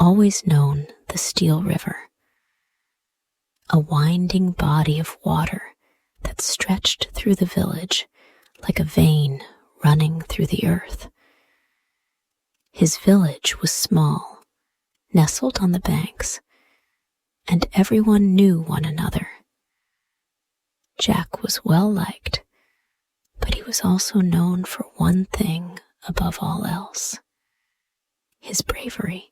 always known the Steel River, a winding body of water that stretched through the village like a vein running through the earth. His village was small, nestled on the banks, and everyone knew one another. Jack was well liked, but he was also known for one thing above all else: his bravery.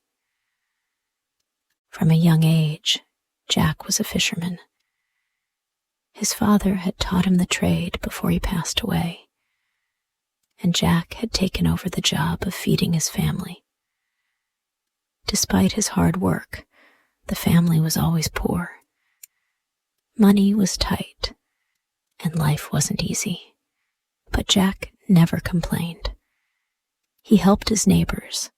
From a young age, Jack was a fisherman. His father had taught him the trade before he passed away, and Jack had taken over the job of feeding his family. Despite his hard work, the family was always poor. Money was tight, and life wasn't easy, but Jack never complained. He helped his neighbors,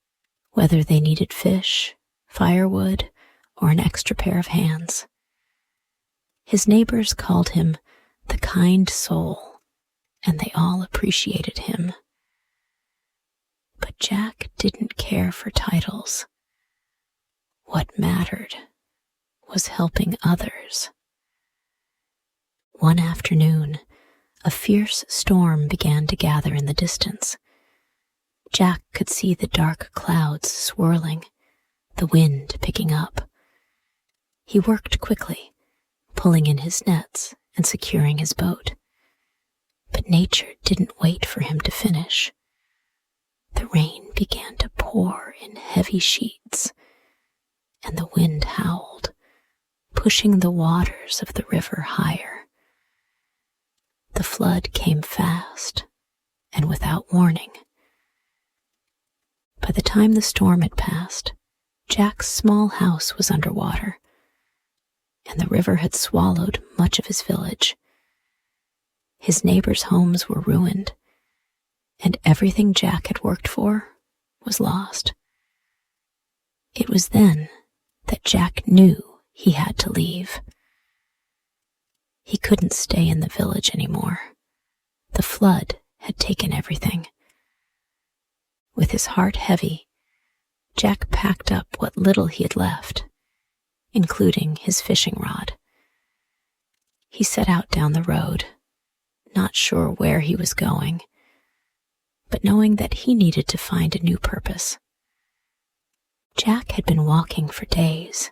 whether they needed fish, firewood, or an extra pair of hands. His neighbors called him the kind soul, and they all appreciated him. But Jack didn't care for titles. What mattered was helping others. One afternoon, a fierce storm began to gather in the distance. Jack could see the dark clouds swirling, the wind picking up. He worked quickly, pulling in his nets and securing his boat. But nature didn't wait for him to finish. The rain began to pour in heavy sheets, and the wind howled, pushing the waters of the river higher. The flood came fast and without warning. By the time the storm had passed, Jack's small house was underwater, and the river had swallowed much of his village. His neighbors' homes were ruined, and everything Jack had worked for was lost. It was then that Jack knew he had to leave. He couldn't stay in the village anymore. The flood had taken everything. With his heart heavy, Jack packed up what little he had left, including his fishing rod. He set out down the road, not sure where he was going, but knowing that he needed to find a new purpose. Jack had been walking for days,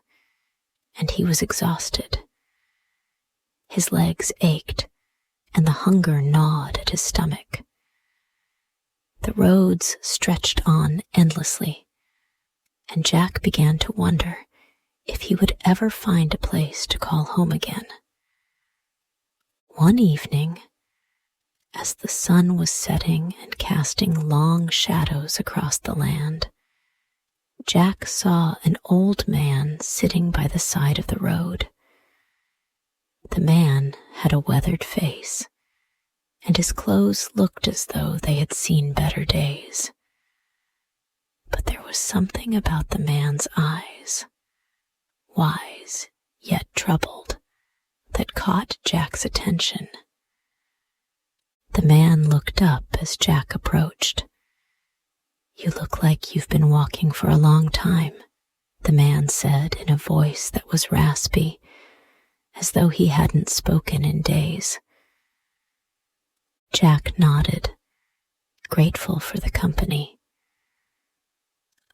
and he was exhausted. His legs ached, and the hunger gnawed at his stomach. The roads stretched on endlessly, and Jack began to wonder if he would ever find a place to call home again. One evening, as the sun was setting and casting long shadows across the land, Jack saw an old man sitting by the side of the road. The man had a weathered face, and his clothes looked as though they had seen better days. But there was something about the man's eyes, wise yet troubled, that caught Jack's attention. The man looked up as Jack approached. "You look like you've been walking for a long time," the man said in a voice that was raspy, as though he hadn't spoken in days. Jack nodded, grateful for the company.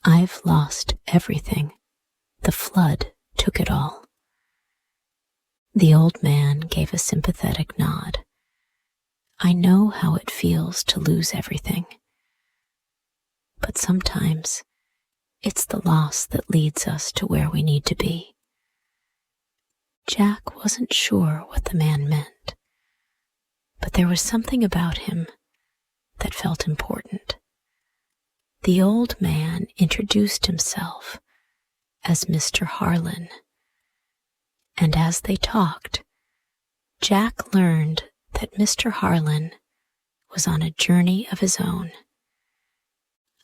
"I've lost everything. The flood took it all." The old man gave a sympathetic nod. "I know how it feels to lose everything. But sometimes it's the loss that leads us to where we need to be." Jack wasn't sure what the man meant, but there was something about him that felt important. The old man introduced himself as Mr. Harlan, and as they talked, Jack learned that Mr. Harlan was on a journey of his own.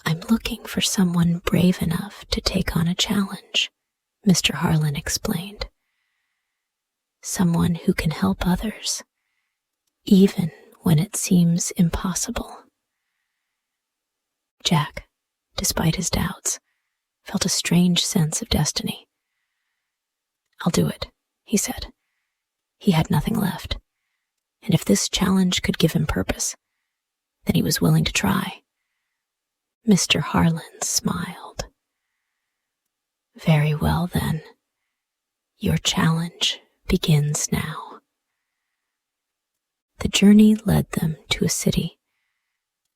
"I'm looking for someone brave enough to take on a challenge," Mr. Harlan explained. "Someone who can help others, even when it seems impossible." Jack, despite his doubts, felt a strange sense of destiny. "I'll do it," he said. He had nothing left, and if this challenge could give him purpose, then he was willing to try. Mr. Harlan smiled. "Very well, then. Your challenge begins now." The journey led them to a city,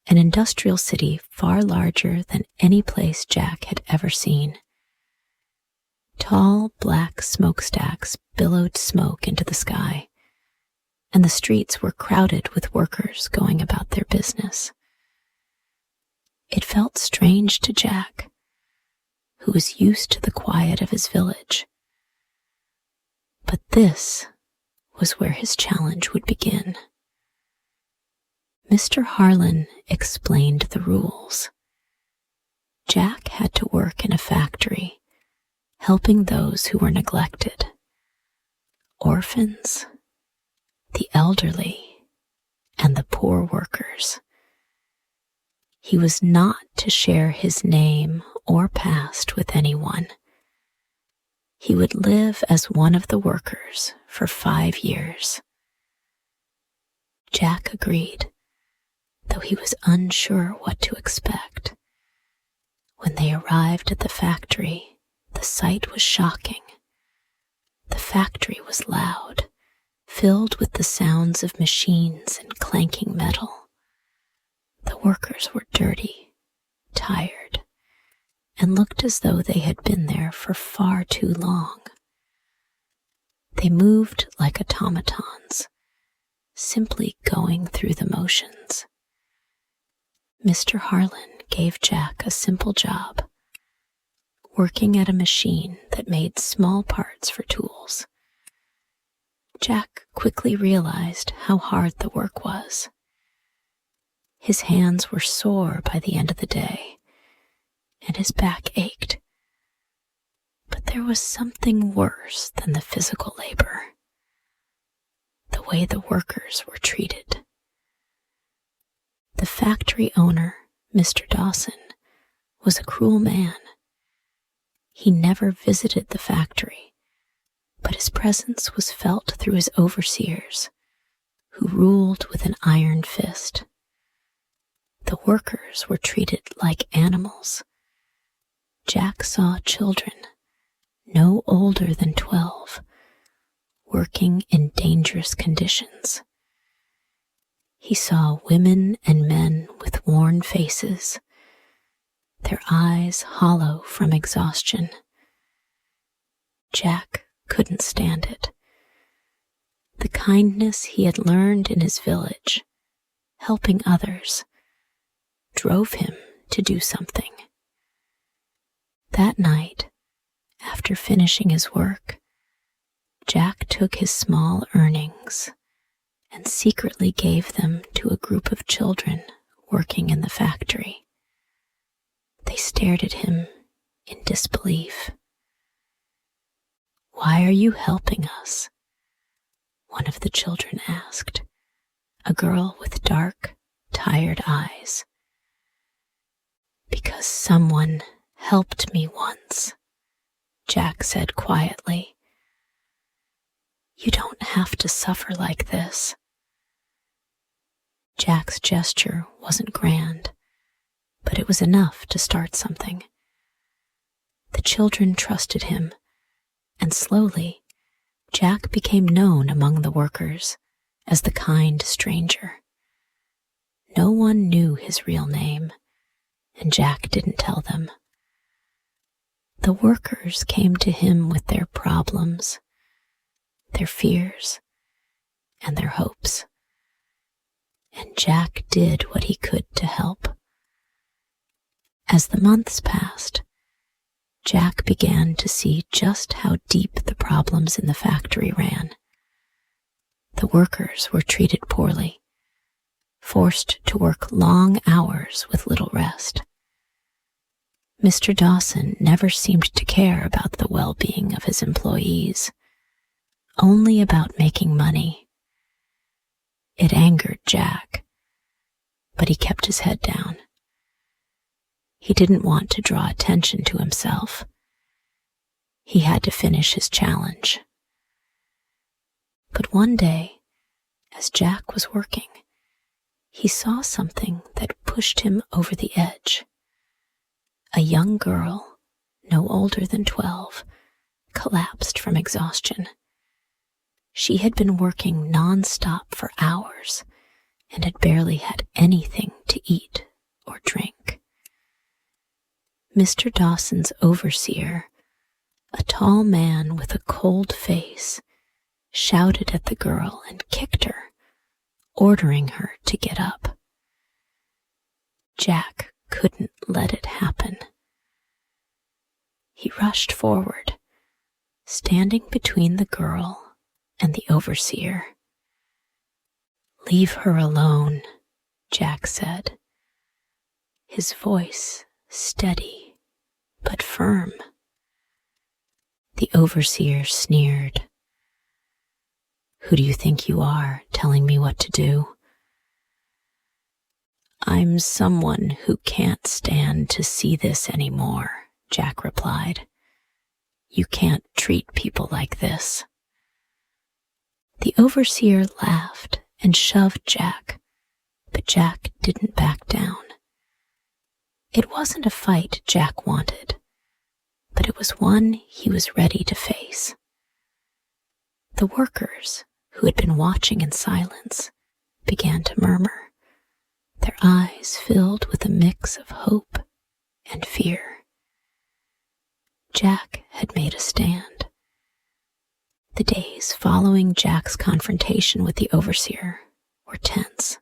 an industrial city far larger than any place Jack had ever seen. Tall, black smokestacks billowed smoke into the sky, and the streets were crowded with workers going about their business. It felt strange to Jack, who was used to the quiet of his village. But this was where his challenge would begin. Mr. Harlan explained the rules. Jack had to work in a factory, helping those who were neglected, orphans, the elderly, and the poor workers. He was not to share his name or past with anyone. He would live as one of the workers for 5 years. Jack agreed, though he was unsure what to expect. When they arrived at the factory, the sight was shocking. The factory was loud, filled with the sounds of machines and clanking metal. The workers were dirty, tired, and looked as though they had been there for far too long. They moved like automatons, simply going through the motions. Mr. Harlan gave Jack a simple job, working at a machine that made small parts for tools. Jack quickly realized how hard the work was. His hands were sore by the end of the day, and his back ached. But there was something worse than the physical labor: the way the workers were treated. The factory owner, Mr. Dawson, was a cruel man. He never visited the factory, but his presence was felt through his overseers, who ruled with an iron fist. The workers were treated like animals. Jack saw children, no older than 12, working in dangerous conditions. He saw women and men with worn faces, their eyes hollow from exhaustion. Jack couldn't stand it. The kindness he had learned in his village, helping others, drove him to do something. That night, after finishing his work, Jack took his small earnings and secretly gave them to a group of children working in the factory. They stared at him in disbelief. "Why are you helping us?" one of the children asked, a girl with dark, tired eyes. "Because someone helped me once," Jack said quietly. "You don't have to suffer like this." Jack's gesture wasn't grand, but it was enough to start something. The children trusted him, and slowly, Jack became known among the workers as the kind stranger. No one knew his real name, and Jack didn't tell them. The workers came to him with their problems, their fears, and their hopes, and Jack did what he could to help. As the months passed, Jack began to see just how deep the problems in the factory ran. The workers were treated poorly, forced to work long hours with little rest. Mr. Dawson never seemed to care about the well-being of his employees, only about making money. It angered Jack, but he kept his head down. He didn't want to draw attention to himself. He had to finish his challenge. But one day, as Jack was working, he saw something that pushed him over the edge. A young girl, no older than 12, collapsed from exhaustion. She had been working non-stop for hours and had barely had anything to eat or drink. Mr. Dawson's overseer, a tall man with a cold face, shouted at the girl and kicked her, ordering her to get up. Jack couldn't let it happen. He rushed forward, standing between the girl and the overseer. "Leave her alone," Jack said, his voice steady but firm. The overseer sneered. "Who do you think you are, telling me what to do?" "I'm someone who can't stand to see this anymore," Jack replied. "You can't treat people like this." The overseer laughed and shoved Jack, but Jack didn't back down. It wasn't a fight Jack wanted, but it was one he was ready to face. The workers, who had been watching in silence, began to murmur, their eyes filled with a mix of hope and fear. Jack had made a stand. The days following Jack's confrontation with the overseer were tense.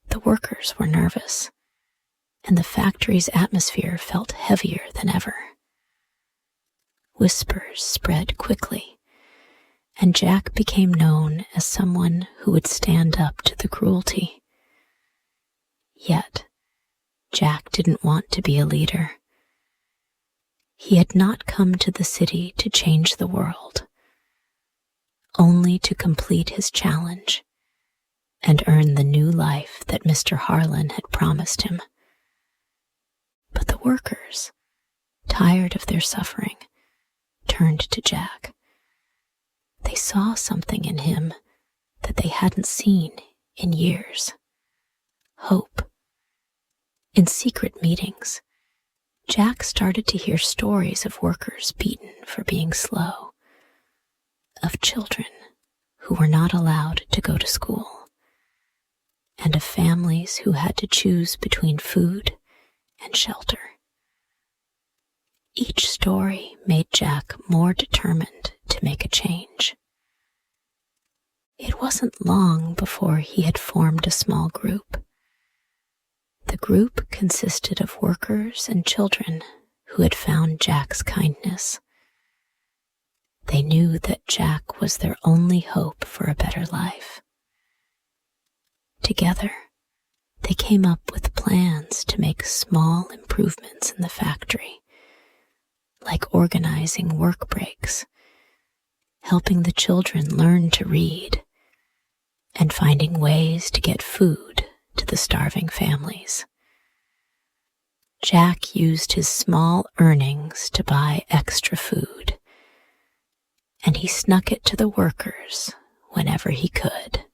The workers were nervous, and the factory's atmosphere felt heavier than ever. Whispers spread quickly, and Jack became known as someone who would stand up to the cruelty. Yet, Jack didn't want to be a leader. He had not come to the city to change the world, only to complete his challenge and earn the new life that Mr. Harlan had promised him. But the workers, tired of their suffering, turned to Jack. They saw something in him that they hadn't seen in years. Hope. In secret meetings, Jack started to hear stories of workers beaten for being slow, of children who were not allowed to go to school, and of families who had to choose between food and shelter. Each story made Jack more determined to make a change. It wasn't long before he had formed a small group. The group consisted of workers and children who had found Jack's kindness. They knew that Jack was their only hope for a better life. Together, they came up with plans to make small improvements in the factory, like organizing work breaks, helping the children learn to read, and finding ways to get food to the starving families. Jack used his small earnings to buy extra food, and he snuck it to the workers whenever he could.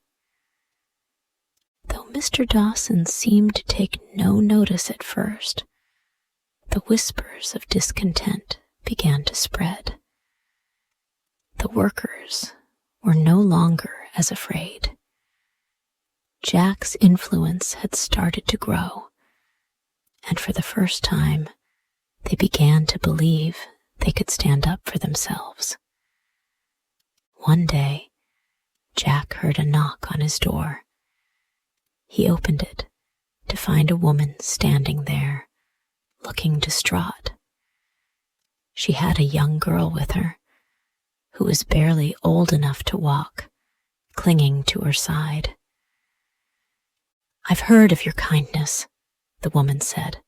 Though Mr. Dawson seemed to take no notice at first, the whispers of discontent began to spread. The workers were no longer as afraid. Jack's influence had started to grow, and for the first time, they began to believe they could stand up for themselves. One day, Jack heard a knock on his door. He opened it to find a woman standing there, looking distraught. She had a young girl with her, who was barely old enough to walk, clinging to her side. "I've heard of your kindness," the woman said,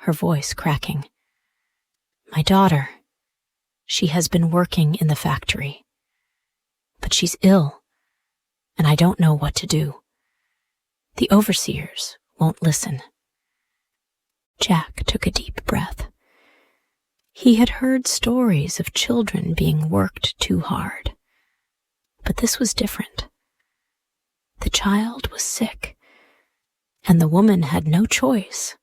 her voice cracking. "My daughter, she has been working in the factory, but she's ill, and I don't know what to do. The overseers won't listen." Jack took a deep breath. He had heard stories of children being worked too hard, but this was different. The child was sick, and the woman had no choice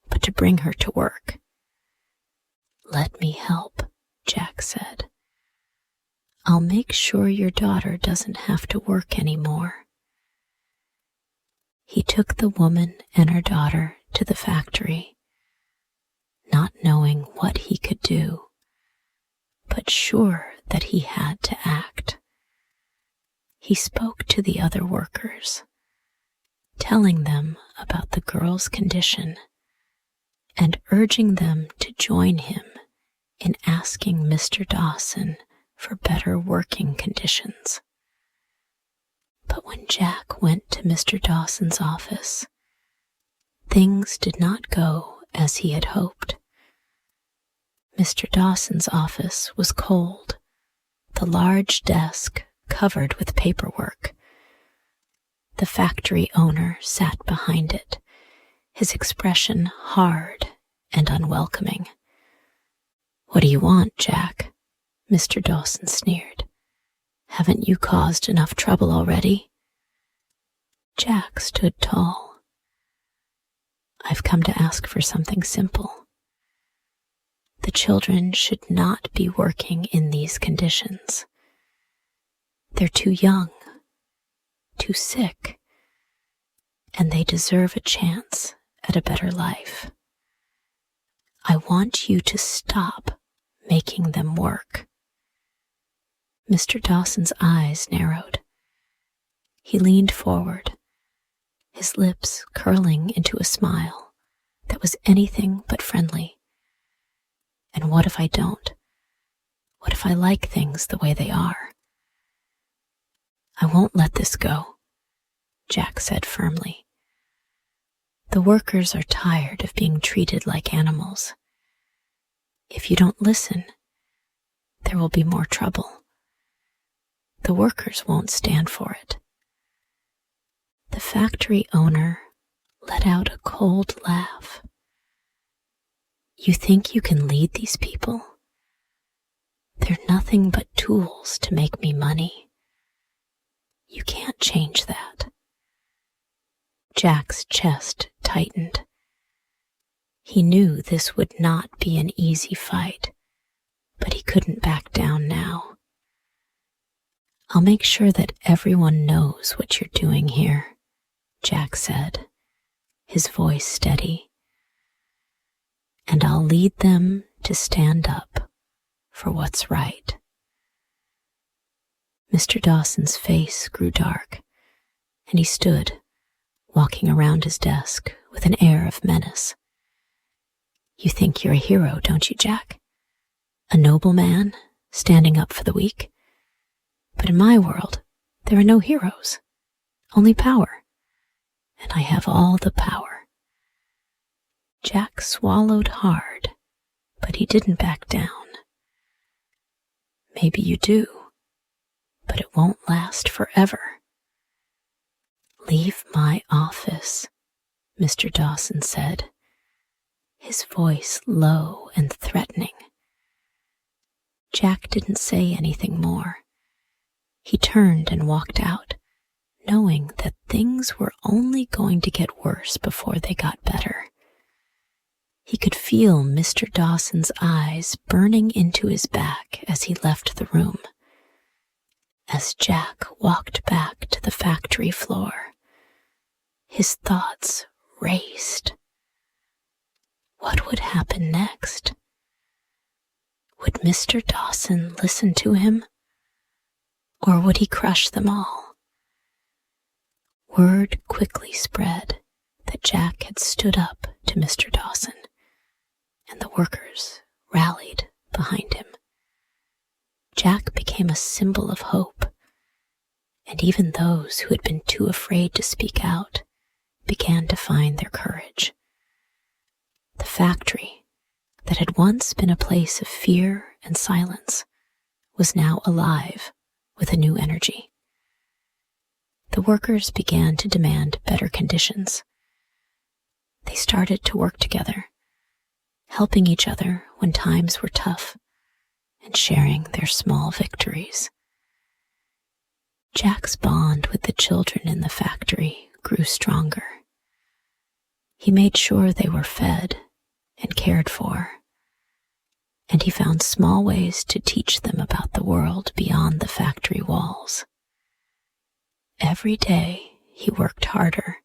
but to bring her to work. "Let me help," Jack said. "I'll make sure your daughter doesn't have to work anymore." He took the woman and her daughter to the factory, not knowing what he could do, but sure that he had to act. He spoke to the other workers, telling them about the girl's condition and urging them to join him in asking Mr. Dawson for better working conditions. But when Jack went to Mr. Dawson's office, things did not go as he had hoped. Mr. Dawson's office was cold, the large desk covered with paperwork. The factory owner sat behind it, his expression hard and unwelcoming. "What do you want, Jack?" Mr. Dawson sneered. "Haven't you caused enough trouble already?" Jack stood tall. "I've come to ask for something simple. The children should not be working in these conditions. They're too young, too sick, and they deserve a chance at a better life. I want you to stop making them work." Mr. Dawson's eyes narrowed. He leaned forward, his lips curling into a smile that was anything but friendly. "And what if I don't? What if I like things the way they are?" "I won't let this go," Jack said firmly. "The workers are tired of being treated like animals. If you don't listen, there will be more trouble. The workers won't stand for it." The factory owner let out a cold laugh. "You think you can lead these people? They're nothing but tools to make me money. You can't change that." Jack's chest tightened. He knew this would not be an easy fight, but he couldn't back down now. "I'll make sure that everyone knows what you're doing here," Jack said, his voice steady. "And I'll lead them to stand up for what's right." Mr. Dawson's face grew dark, and he stood, walking around his desk with an air of menace. "You think you're a hero, don't you, Jack? A noble man, standing up for the weak? But in my world, there are no heroes, only power, and I have all the power." Jack swallowed hard, but he didn't back down. "Maybe you do, but it won't last forever." "Leave my office," Mr. Dawson said, his voice low and threatening. Jack didn't say anything more. He turned and walked out, knowing that things were only going to get worse before they got better. He could feel Mr. Dawson's eyes burning into his back as he left the room. As Jack walked back to the factory floor, his thoughts raced. What would happen next? Would Mr. Dawson listen to him? Or would he crush them all? Word quickly spread that Jack had stood up to Mr. Dawson, and the workers rallied behind him. Jack became a symbol of hope, and even those who had been too afraid to speak out began to find their courage. The factory, that had once been a place of fear and silence, was now alive with a new energy. The workers began to demand better conditions. They started to work together, helping each other when times were tough and sharing their small victories. Jack's bond with the children in the factory grew stronger. He made sure they were fed and cared for, and he found small ways to teach them about the world beyond the factory walls. Every day he worked harder,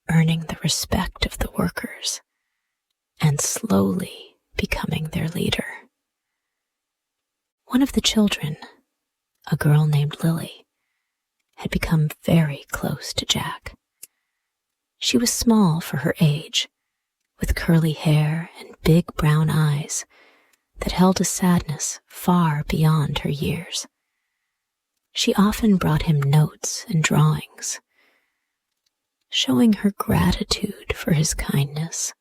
earning the respect of the workers and slowly becoming their leader. One of the children, a girl named Lily, had become very close to Jack. She was small for her age, with curly hair and big brown eyes that held a sadness far beyond her years. She often brought him notes and drawings, showing her gratitude for his kindness.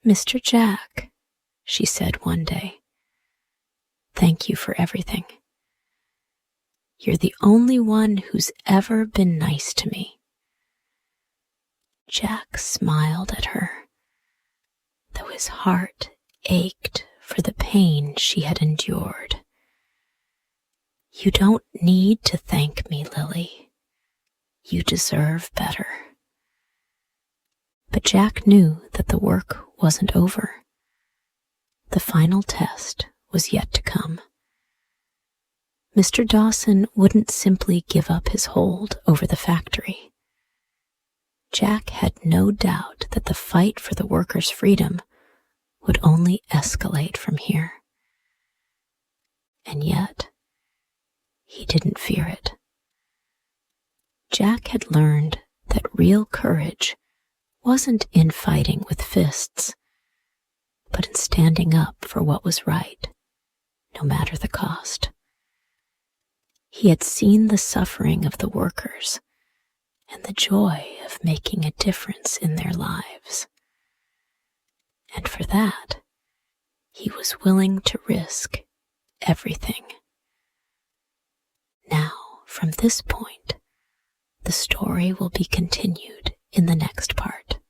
"Mr. Jack," she said one day, "thank you for everything. You're the only one who's ever been nice to me." Jack smiled at her, though his heart ached for the pain she had endured. "You don't need to thank me, Lily. You deserve better." But Jack knew that the work wasn't over. The final test was yet to come. Mr. Dawson wouldn't simply give up his hold over the factory. Jack had no doubt that the fight for the workers' freedom would only escalate from here. And yet, he didn't fear it. Jack had learned that real courage wasn't in fighting with fists, but in standing up for what was right, no matter the cost. He had seen the suffering of the workers and the joy of making a difference in their lives. And for that, he was willing to risk everything. Now, from this point, the story will be continued in the next part.